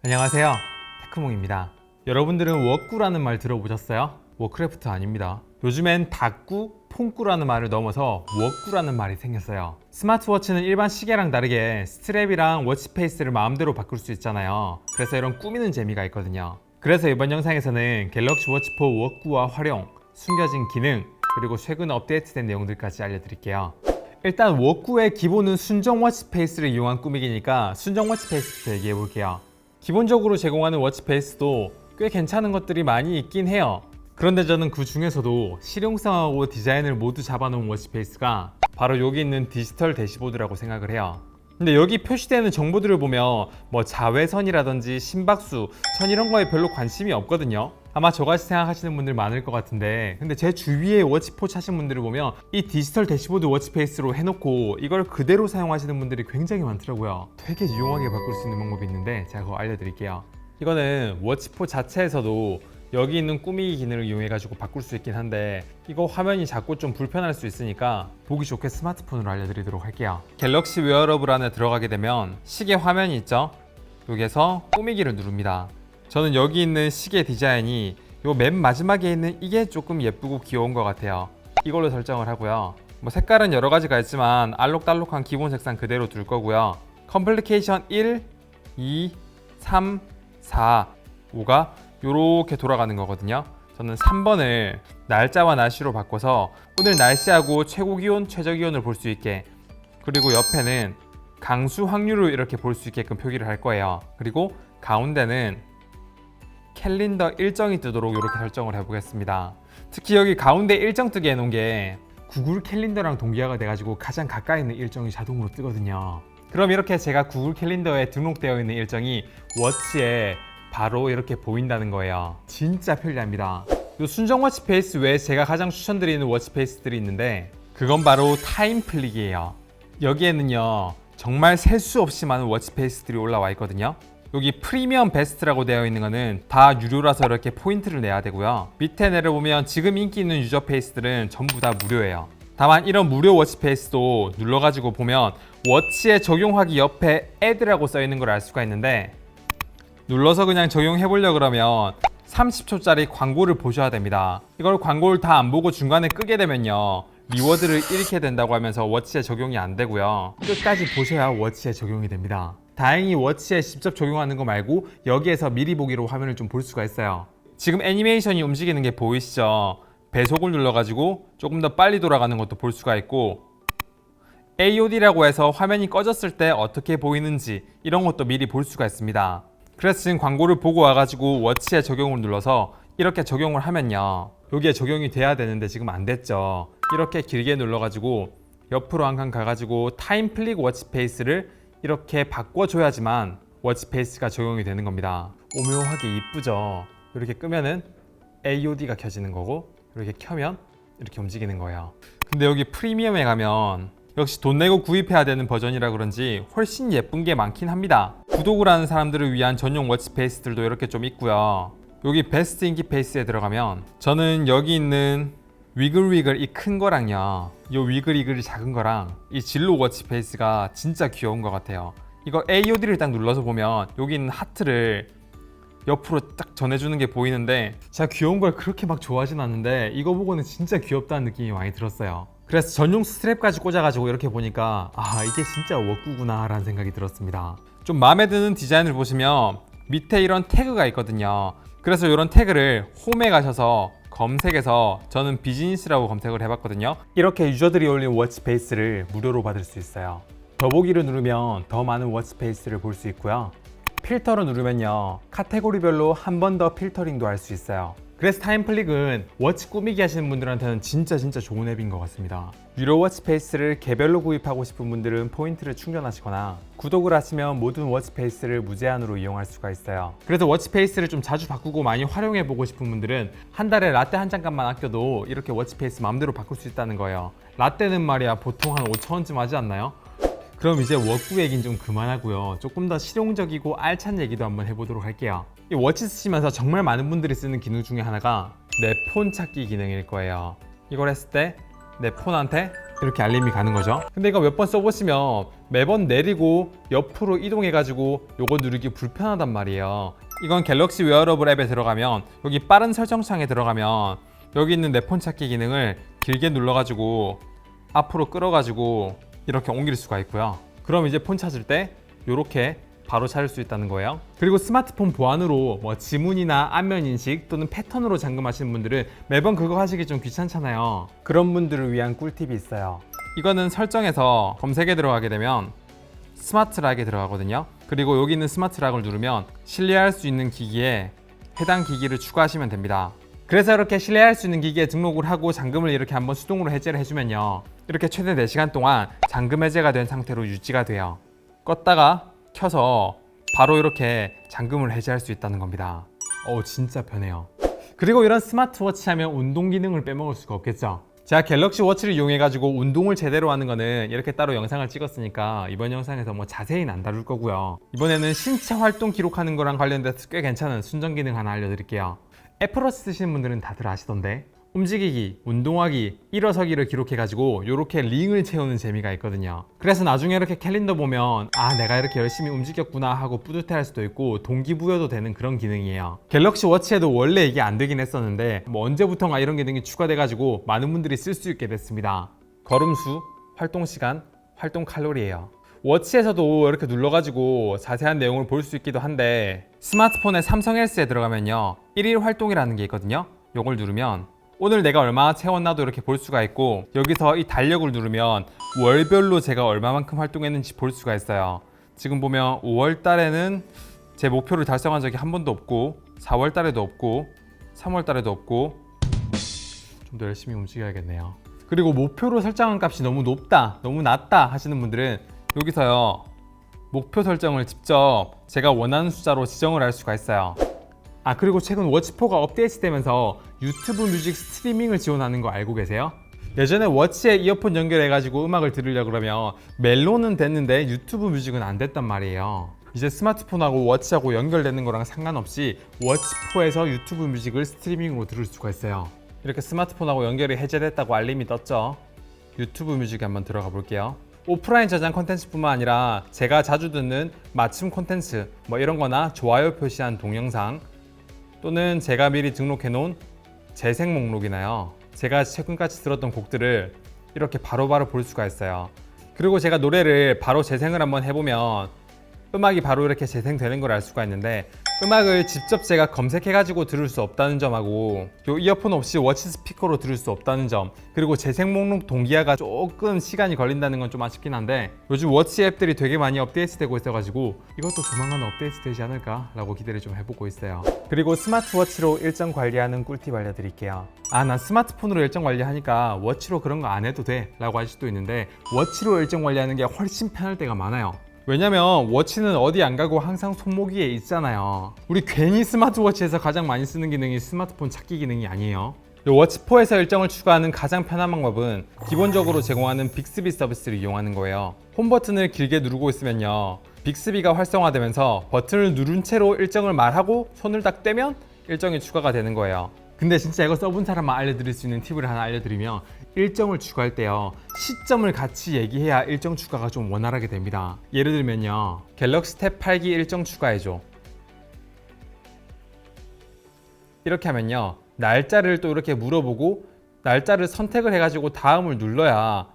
안녕하세요, 테크몽입니다. 여러분들은 워꾸라는 말 들어보셨어요? 워크래프트 아닙니다. 요즘엔 다꾸, 폰꾸라는 말을 넘어서 워꾸라는 말이 생겼어요. 스마트워치는 일반 시계랑 다르게 스트랩이랑 워치페이스를 마음대로 바꿀 수 있잖아요. 그래서 이런 꾸미는 재미가 있거든요. 그래서 이번 영상에서는 갤럭시 워치 4 워꾸와 활용, 숨겨진 기능, 그리고 최근 업데이트된 내용들까지 알려드릴게요. 일단 워꾸의 기본은 순정 워치페이스를 이용한 꾸미기니까 순정 워치페이스부터 얘기해 볼게요. 기본적으로 제공하는 워치페이스도 꽤 괜찮은 것들이 많이 있긴 해요. 그런데 저는 그 중에서도 실용성하고 디자인을 모두 잡아놓은 워치페이스가 바로 여기 있는 디지털 대시보드라고 생각을 해요. 근데 여기 표시되는 정보들을 보면 뭐 자외선이라든지 심박수, 전 이런 거에 별로 관심이 없거든요. 아마 저같이 생각하시는 분들 많을 것 같은데, 근데 제 주위에 워치4 차신 분들을 보면 이 디지털 대시보드 워치페이스로 해놓고 이걸 그대로 사용하시는 분들이 굉장히 많더라고요. 되게 유용하게 바꿀 수 있는 방법이 있는데 제가 그거 알려드릴게요. 이거는 워치4 자체에서도 여기 있는 꾸미기 기능을 이용해가지고 바꿀 수 있긴 한데, 이거 화면이 작고 좀 불편할 수 있으니까 보기 좋게 스마트폰으로 알려드리도록 할게요. 갤럭시 웨어러블 안에 들어가게 되면 시계 화면이 있죠? 여기에서 꾸미기를 누릅니다. 저는 여기 있는 시계 디자인이 요 맨 마지막에 있는 이게 조금 예쁘고 귀여운 것 같아요. 이걸로 설정을 하고요. 뭐 색깔은 여러 가지가 있지만 알록달록한 기본 색상 그대로 둘 거고요. 컴플리케이션 1, 2, 3, 4, 5가 요렇게 돌아가는 거거든요. 저는 3번을 날짜와 날씨로 바꿔서 오늘 날씨하고 최고 기온, 최저 기온을 볼 수 있게, 그리고 옆에는 강수 확률을 이렇게 볼 수 있게끔 표기를 할 거예요. 그리고 가운데는 캘린더 일정이 뜨도록 이렇게 설정을 해보겠습니다. 특히 여기 가운데 일정 뜨게 해놓은 게 구글 캘린더랑 동기화가 돼가지고 가장 가까이 있는 일정이 자동으로 뜨거든요. 그럼 이렇게 제가 구글 캘린더에 등록되어 있는 일정이 워치에 바로 이렇게 보인다는 거예요. 진짜 편리합니다. 이 순정 워치페이스 외에 제가 가장 추천드리는 워치페이스들이 있는데, 그건 바로 타임플릭이에요. 여기에는요 정말 셀 수 없이 많은 워치페이스들이 올라와 있거든요. 여기 프리미엄 베스트라고 되어 있는 거는 다 유료라서 이렇게 포인트를 내야 되고요. 밑에 내려보면 지금 인기 있는 유저 페이스들은 전부 다 무료예요. 다만 이런 무료 워치페이스도 눌러가지고 보면 워치에 적용하기 옆에 애드라고 써 있는 걸 알 수가 있는데, 눌러서 그냥 적용해 보려 그러면 30초짜리 광고를 보셔야 됩니다. 이걸 광고를 다 안 보고 중간에 끄게 되면요 리워드를 잃게 된다고 하면서 워치에 적용이 안 되고요. 끝까지 보셔야 워치에 적용이 됩니다. 다행히 워치에 직접 적용하는 거 말고 여기에서 미리 보기로 화면을 좀 볼 수가 있어요. 지금 애니메이션이 움직이는 게 보이시죠? 배속을 눌러가지고 조금 더 빨리 돌아가는 것도 볼 수가 있고, AOD라고 해서 화면이 꺼졌을 때 어떻게 보이는지 이런 것도 미리 볼 수가 있습니다. 그래서 지금 광고를 보고 와가지고 워치에 적용을 눌러서 이렇게 적용을 하면요 여기에 적용이 돼야 되는데 지금 안 됐죠. 이렇게 길게 눌러가지고 옆으로 한 칸 가가지고 타임 플릭 워치페이스를 이렇게 바꿔줘야지만 워치페이스가 적용이 되는 겁니다. 오묘하게 이쁘죠. 이렇게 끄면은 AOD가 켜지는 거고, 이렇게 켜면 이렇게 움직이는 거예요. 근데 여기 프리미엄에 가면 역시 돈 내고 구입해야 되는 버전이라 그런지 훨씬 예쁜 게 많긴 합니다. 구독을 하는 사람들을 위한 전용 워치페이스들도 이렇게 좀 있고요. 여기 베스트 인기 페이스에 들어가면 저는 여기 있는 위글위글 이 큰 거랑요 이 위글위글이 작은 거랑 이 진로 워치페이스가 진짜 귀여운 것 같아요. 이거 AOD를 딱 눌러서 보면 여기 있는 하트를 옆으로 딱 전해주는 게 보이는데, 제가 귀여운 걸 그렇게 막 좋아하진 않는데 이거 보고는 진짜 귀엽다는 느낌이 많이 들었어요. 그래서 전용 스트랩까지 꽂아가지고 이렇게 보니까 아 이게 진짜 워꾸구나 라는 생각이 들었습니다. 좀 마음에 드는 디자인을 보시면 밑에 이런 태그가 있거든요. 그래서 이런 태그를 홈에 가셔서 검색해서 저는 비즈니스라고 검색을 해봤거든요. 이렇게 유저들이 올린 워치페이스를 무료로 받을 수 있어요. 더보기를 누르면 더 많은 워치페이스를 볼 수 있고요. 필터를 누르면요 카테고리별로 한 번 더 필터링도 할 수 있어요. 그래서 타임플릭은 워치 꾸미기 하시는 분들한테는 진짜 좋은 앱인 것 같습니다. 유료 워치페이스를 개별로 구입하고 싶은 분들은 포인트를 충전하시거나 구독을 하시면 모든 워치페이스를 무제한으로 이용할 수가 있어요. 그래서 워치페이스를 좀 자주 바꾸고 많이 활용해 보고 싶은 분들은 한 달에 라떼 한 잔값만 아껴도 이렇게 워치페이스 마음대로 바꿀 수 있다는 거예요. 라떼는 말이야 보통 한 5,000원쯤 하지 않나요? 그럼 이제 워꾸 얘기는 좀 그만하고요. 조금 더 실용적이고 알찬 얘기도 한번 해보도록 할게요. 이 워치 쓰시면서 정말 많은 분들이 쓰는 기능 중에 하나가 내 폰 찾기 기능일 거예요. 이걸 했을 때 내 폰한테 이렇게 알림이 가는 거죠. 근데 이거 몇 번 써보시면 매번 내리고 옆으로 이동해가지고 요거 누르기 불편하단 말이에요. 이건 갤럭시 웨어러블 앱에 들어가면 여기 빠른 설정창에 들어가면 여기 있는 내 폰 찾기 기능을 길게 눌러가지고 앞으로 끌어가지고 이렇게 옮길 수가 있고요. 그럼 이제 폰 찾을 때 이렇게 바로 찾을 수 있다는 거예요. 그리고 스마트폰 보안으로 뭐 지문이나 안면 인식 또는 패턴으로 잠금하시는 분들은 매번 그거 하시기 좀 귀찮잖아요. 그런 분들을 위한 꿀팁이 있어요. 이거는 설정에서 검색에 들어가게 되면 스마트락에 들어가거든요. 그리고 여기 있는 스마트락을 누르면 신뢰할 수 있는 기기에 해당 기기를 추가하시면 됩니다. 그래서 이렇게 신뢰할 수 있는 기기에 등록을 하고 잠금을 이렇게 한번 수동으로 해제를 해주면요, 이렇게 최대 4시간 동안 잠금 해제가 된 상태로 유지가 돼요. 껐다가 켜서 바로 이렇게 잠금을 해제할 수 있다는 겁니다. 진짜 편해요. 그리고 이런 스마트워치 하면 운동 기능을 빼먹을 수가 없겠죠. 제가 갤럭시 워치를 이용해 가지고 운동을 제대로 하는 거는 이렇게 따로 영상을 찍었으니까 이번 영상에서 뭐 자세히는 안 다룰 거고요. 이번에는 신체 활동 기록하는 거랑 관련돼서 꽤 괜찮은 순정 기능 하나 알려드릴게요. 애플워치 쓰시는 분들은 다들 아시던데, 움직이기, 운동하기, 일어서기를 기록해가지고 이렇게 링을 채우는 재미가 있거든요. 그래서 나중에 이렇게 캘린더 보면 내가 이렇게 열심히 움직였구나 하고 뿌듯해할 수도 있고 동기부여도 되는 그런 기능이에요. 갤럭시 워치에도 원래 이게 안 되긴 했었는데 뭐 언제부턴가 이런 기능이 추가돼가지고 많은 분들이 쓸 수 있게 됐습니다. 걸음수, 활동시간, 활동 칼로리예요. 워치에서도 이렇게 눌러가지고 자세한 내용을 볼 수 있기도 한데 스마트폰의 삼성 헬스에 들어가면요, 1일 활동이라는 게 있거든요. 요걸 누르면 오늘 내가 얼마나 채웠나도 이렇게 볼 수가 있고, 여기서 이 달력을 누르면 월별로 제가 얼마만큼 활동했는지 볼 수가 있어요. 지금 보면 5월 달에는 제 목표를 달성한 적이 한 번도 없고, 4월 달에도 없고, 3월 달에도 없고, 좀 더 열심히 움직여야겠네요. 그리고 목표로 설정한 값이 너무 높다, 너무 낮다 하시는 분들은 여기서요, 목표 설정을 직접 제가 원하는 숫자로 지정을 할 수가 있어요. 그리고 최근 워치4가 업데이트되면서 유튜브 뮤직 스트리밍을 지원하는 거 알고 계세요? 예전에 워치에 이어폰 연결해가지고 음악을 들으려고 그러면 멜론은 됐는데 유튜브 뮤직은 안 됐단 말이에요. 이제 스마트폰하고 워치하고 연결되는 거랑 상관없이 워치4에서 유튜브 뮤직을 스트리밍으로 들을 수가 있어요. 이렇게 스마트폰하고 연결이 해제됐다고 알림이 떴죠. 유튜브 뮤직에 한번 들어가 볼게요. 오프라인 저장 콘텐츠뿐만 아니라 제가 자주 듣는 맞춤 콘텐츠 뭐 이런 거나 좋아요 표시한 동영상, 또는 제가 미리 등록해 놓은 재생 목록이나요, 제가 최근까지 들었던 곡들을 이렇게 바로바로 볼 수가 있어요. 그리고 제가 노래를 바로 재생을 한번 해보면 음악이 바로 이렇게 재생되는 걸 알 수가 있는데, 음악을 직접 제가 검색해가지고 들을 수 없다는 점하고 요 이어폰 없이 워치 스피커로 들을 수 없다는 점, 그리고 재생 목록 동기화가 조금 시간이 걸린다는 건 좀 아쉽긴 한데, 요즘 워치 앱들이 되게 많이 업데이트 되고 있어가지고 이것도 조만간 업데이트 되지 않을까 라고 기대를 좀 해보고 있어요. 그리고 스마트워치로 일정 관리하는 꿀팁 알려드릴게요. 난 스마트폰으로 일정 관리하니까 워치로 그런 거 안 해도 돼 라고 할 수도 있는데, 워치로 일정 관리하는 게 훨씬 편할 때가 많아요. 왜냐면 워치는 어디 안 가고 항상 손목 위에 있잖아요. 우리 괜히 스마트워치에서 가장 많이 쓰는 기능이 스마트폰 찾기 기능이 아니에요. 워치4에서 일정을 추가하는 가장 편한 방법은 기본적으로 제공하는 빅스비 서비스를 이용하는 거예요. 홈 버튼을 길게 누르고 있으면요, 빅스비가 활성화되면서 버튼을 누른 채로 일정을 말하고 손을 딱 떼면 일정이 추가가 되는 거예요. 근데 진짜 이거 써본 사람만 알려드릴 수 있는 팁을 하나 알려드리면, 일정을 추가할 때요, 시점을 같이 얘기해야 일정 추가가 좀 원활하게 됩니다. 예를 들면요, 갤럭시 탭 8기 일정 추가해줘 이렇게 하면요, 날짜를 또 이렇게 물어보고 날짜를 선택을 해가지고 다음을 눌러야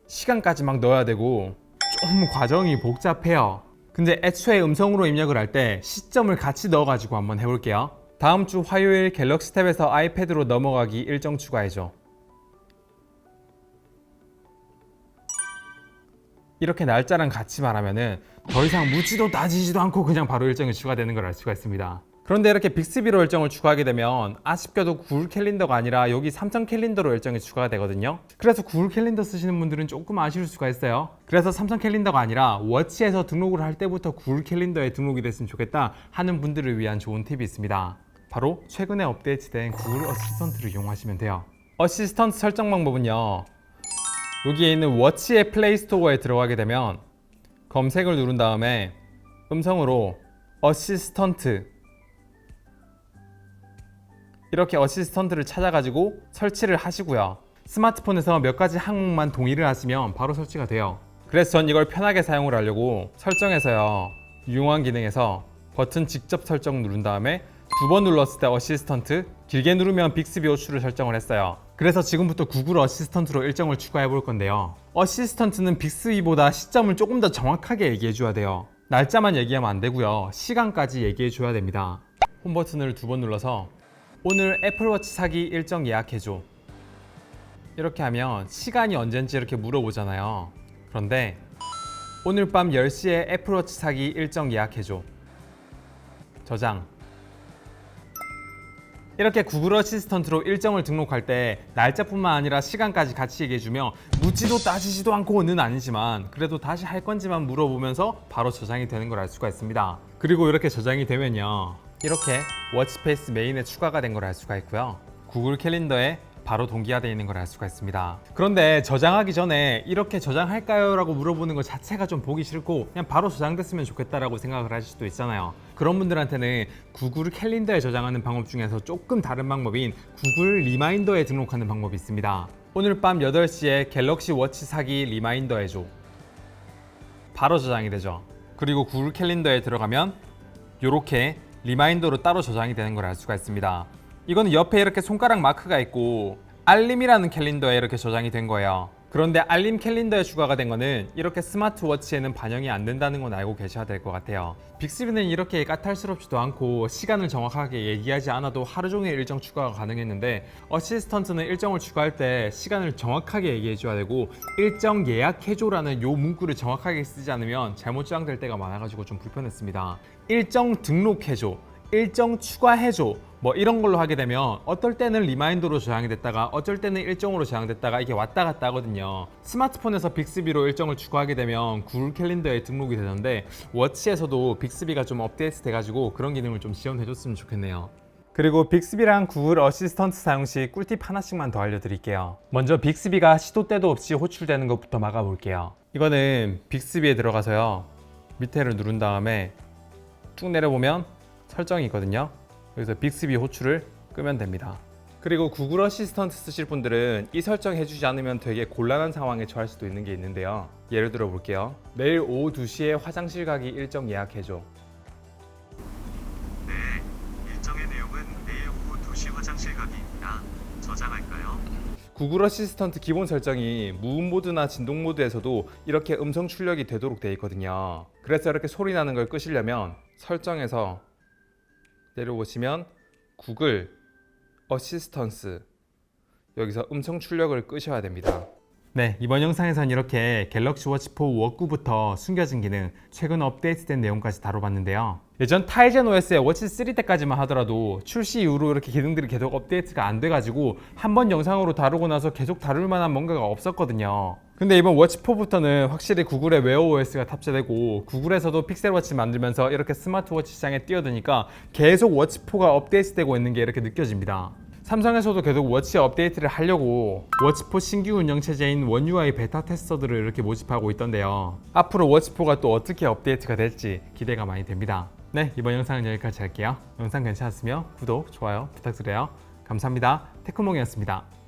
시간까지 막 넣어야 되고 좀 과정이 복잡해요. 근데 애초에 음성으로 입력을 할 때 시점을 같이 넣어가지고 한번 해볼게요. 다음 주 화요일 갤럭시 탭에서 아이패드로 넘어가기 일정 추가해줘. 이렇게 날짜랑 같이 말하면은 더 이상 묻지도 따지지도 않고 그냥 바로 일정이 추가되는 걸 알 수가 있습니다. 그런데 이렇게 빅스비로 일정을 추가하게 되면 아쉽게도 구글 캘린더가 아니라 여기 삼성 캘린더로 일정이 추가가 되거든요. 그래서 구글 캘린더 쓰시는 분들은 조금 아쉬울 수가 있어요. 그래서 삼성 캘린더가 아니라 워치에서 등록을 할 때부터 구글 캘린더에 등록이 됐으면 좋겠다 하는 분들을 위한 좋은 팁이 있습니다. 바로 최근에 업데이트된 구글 어시스턴트를 이용하시면 돼요. 어시스턴트 설정 방법은요, 여기에 있는 워치의 플레이스토어에 들어가게 되면 검색을 누른 다음에 음성으로 어시스턴트, 이렇게 어시스턴트를 찾아가지고 설치를 하시고요. 스마트폰에서 몇 가지 항목만 동의를 하시면 바로 설치가 돼요. 그래서 전 이걸 편하게 사용을 하려고 설정에서요, 유용한 기능에서 버튼 직접 설정 누른 다음에 2번 눌렀을 때 어시스턴트, 길게 누르면 빅스비 호출을 설정을 했어요. 그래서 지금부터 구글 어시스턴트로 일정을 추가해 볼 건데요. 어시스턴트는 빅스비보다 시점을 조금 더 정확하게 얘기해 줘야 돼요. 날짜만 얘기하면 안 되고요, 시간까지 얘기해 줘야 됩니다. 홈 버튼을 2번 눌러서 오늘 애플워치 사기 일정 예약해줘, 이렇게 하면 시간이 언젠지 이렇게 물어보잖아요. 그런데 오늘 밤 10시에 애플워치 사기 일정 예약해줘, 저장. 이렇게 구글 어시스턴트로 일정을 등록할 때 날짜뿐만 아니라 시간까지 같이 얘기해주면 묻지도 따지지도 않고는 아니지만 그래도 다시 할 건지만 물어보면서 바로 저장이 되는 걸 알 수가 있습니다. 그리고 이렇게 저장이 되면요, 이렇게 워치페이스 메인에 추가가 된 걸 알 수가 있고요, 구글 캘린더에 바로 동기화되어 있는 걸 알 수가 있습니다. 그런데 저장하기 전에 이렇게 저장할까요? 라고 물어보는 것 자체가 좀 보기 싫고 그냥 바로 저장됐으면 좋겠다라고 생각을 하실 수도 있잖아요. 그런 분들한테는 구글 캘린더에 저장하는 방법 중에서 조금 다른 방법인 구글 리마인더에 등록하는 방법이 있습니다. 오늘 밤 8시에 갤럭시 워치 사기 리마인더 해줘, 바로 저장이 되죠. 그리고 구글 캘린더에 들어가면 이렇게 리마인더로 따로 저장이 되는 걸 알 수가 있습니다. 이거는 옆에 이렇게 손가락 마크가 있고 알림이라는 캘린더에 이렇게 저장이 된 거예요. 그런데 알림 캘린더에 추가가 된 거는 이렇게 스마트워치에는 반영이 안 된다는 건 알고 계셔야 될 것 같아요. 빅스비는 이렇게 까탈스럽지도 않고 시간을 정확하게 얘기하지 않아도 하루 종일 일정 추가가 가능했는데 어시스턴트는 일정을 추가할 때 시간을 정확하게 얘기해 줘야 되고 일정 예약해줘라는 요 문구를 정확하게 쓰지 않으면 잘못 저장될 때가 많아가지고 좀 불편했습니다. 일정 등록해줘, 일정 추가해줘, 뭐 이런 걸로 하게 되면 어떨 때는 리마인더로 저장이 됐다가 어쩔 때는 일정으로 저장됐다가 이게 왔다 갔다 하거든요. 스마트폰에서 빅스비로 일정을 추가하게 되면 구글 캘린더에 등록이 되는데 워치에서도 빅스비가 좀 업데이트 돼가지고 그런 기능을 좀 지원해줬으면 좋겠네요. 그리고 빅스비랑 구글 어시스턴트 사용 시 꿀팁 하나씩만 더 알려드릴게요. 먼저 빅스비가 시도 때도 없이 호출되는 것부터 막아볼게요. 이거는 빅스비에 들어가서요, 밑에를 누른 다음에 쭉 내려보면 설정이 있거든요. 여기서 빅스비 호출을 끄면 됩니다. 그리고 구글 어시스턴트 쓰실 분들은 이 설정 해주지 않으면 되게 곤란한 상황에 처할 수도 있는 게 있는데요. 예를 들어 볼게요. 내일 오후 2시에 화장실 가기 일정 예약해줘. 네, 일정의 내용은 내일 오후 2시 화장실 가기입니다. 저장할까요? 구글 어시스턴트 기본 설정이 무음 모드나 진동 모드에서도 이렇게 음성 출력이 되도록 되어 있거든요. 그래서 이렇게 소리 나는 걸 끄시려면 설정에서 내려오시면 구글 어시스턴스, 여기서 음성 출력을 끄셔야 됩니다. 네, 이번 영상에선 이렇게 갤럭시 워치 4 워크부터 숨겨진 기능, 최근 업데이트된 내용까지 다뤄봤는데요. 예전 타이젠 OS의 워치 3 때까지만 하더라도 출시 이후로 이렇게 기능들이 계속 업데이트가 안 돼가지고 한 번 영상으로 다루고 나서 계속 다룰 만한 뭔가가 없었거든요. 근데 이번 워치 4부터는 확실히 구글의 웨어 OS가 탑재되고 구글에서도 픽셀 워치 만들면서 이렇게 스마트워치 시장에 뛰어드니까 계속 워치 4가 업데이트되고 있는 게 이렇게 느껴집니다. 삼성에서도 계속 워치 업데이트를 하려고 워치 4 신규 운영체제인 원 UI 베타 테스터들을 이렇게 모집하고 있던데요. 앞으로 워치 4가 또 어떻게 업데이트가 될지 기대가 많이 됩니다. 네, 이번 영상은 여기까지 할게요. 영상 괜찮았으면 구독, 좋아요 부탁드려요. 감사합니다. 테크몽이었습니다.